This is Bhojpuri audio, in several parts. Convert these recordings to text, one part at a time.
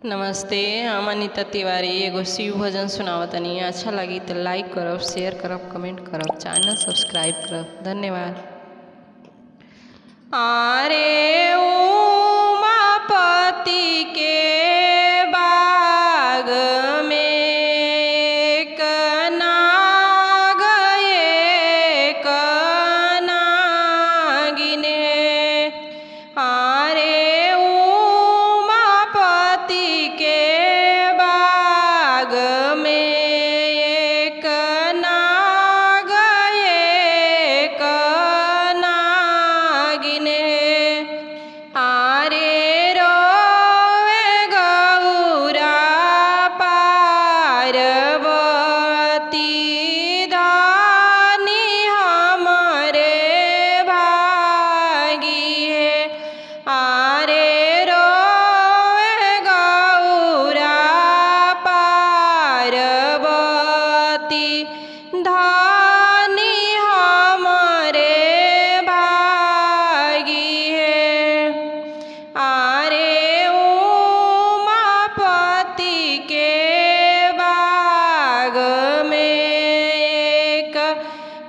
नमस्ते, हम अनीता तिवारी एगो शिव भजन सुनावतनी। अच्छा लगी तो लाइक करब, शेयर करब, कमेंट करब, चैनल सब्सक्राइब करब। धन्यवाद। आरे उमापति के बाग में एक नाग एक नागिने। आरे उमापति के बाग में एक नाग एक नागिने। आरे रोवे गौरा पार्वती धानी हमरे भागी है। आरे रोवे गौरा पार्वती धानी हमरे भागी है। आरे उमापति के बाग में एक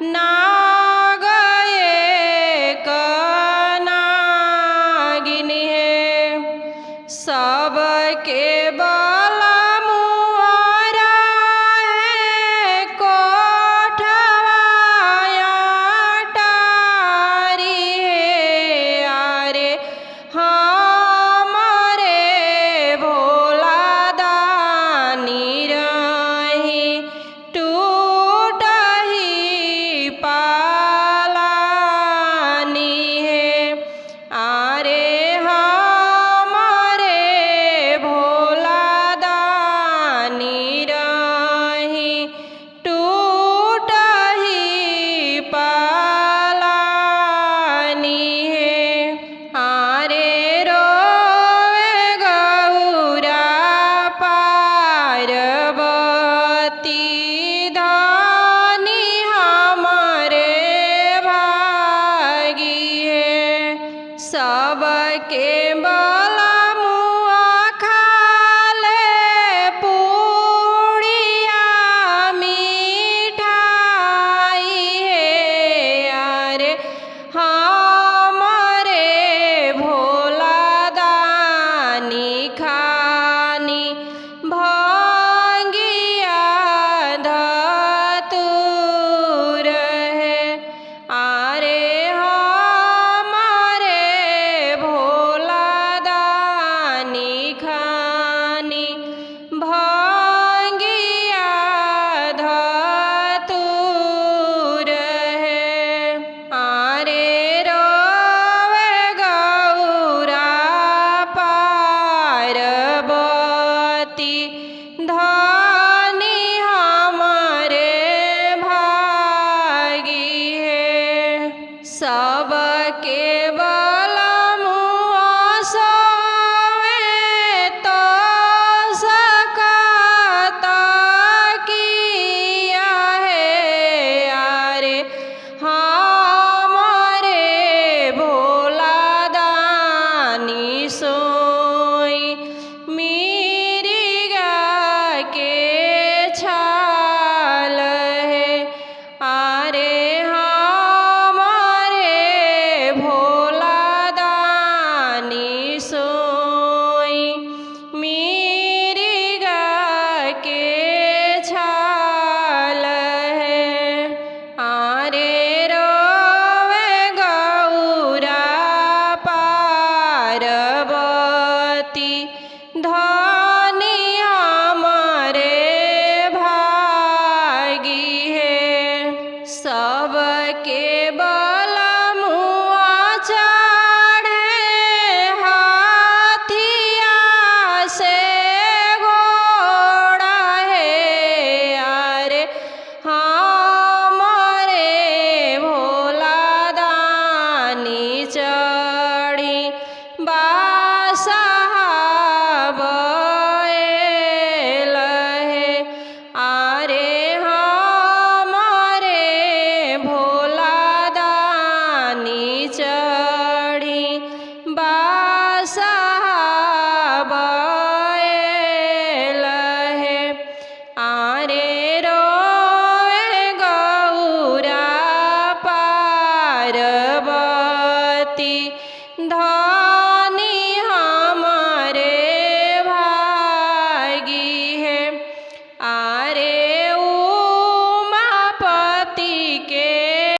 नाग एक नागिनी है। सबके बाला मुआरा है कोठवाया टारी है। आरे हमारे भोला दानी रही टूटही पालानी है। आरे हमारे भोला दानी रही टूटही पालानी है। आरे रोवे गौरा पार्वती धानी हमरे भागी है। सबके बाला मुआ खाले पूड़िया मिठाई है। आरे हमारे भोला दानी खानी भांगिया धतूर है। आरे हमारे भोला दानी खानी भांगिया धतूर है। आरे रोवे गौरा पार्वती धानी हमरे भागी है। सबके बाला मुआ सोवे तो सकता किया है। आरे हमारे भोला दानी सोई मिरिगा के छाल है। आरे हमारे भोला दानी सोई मिरिगा के छाल है। आरे रोवे गौरा पार्वती धानी हमरे भागी है। सबके बाला मुआ चढ़े हाथिया से घोड़ा है। आरे हमारे भोला दानी चढ़ी बासहा धर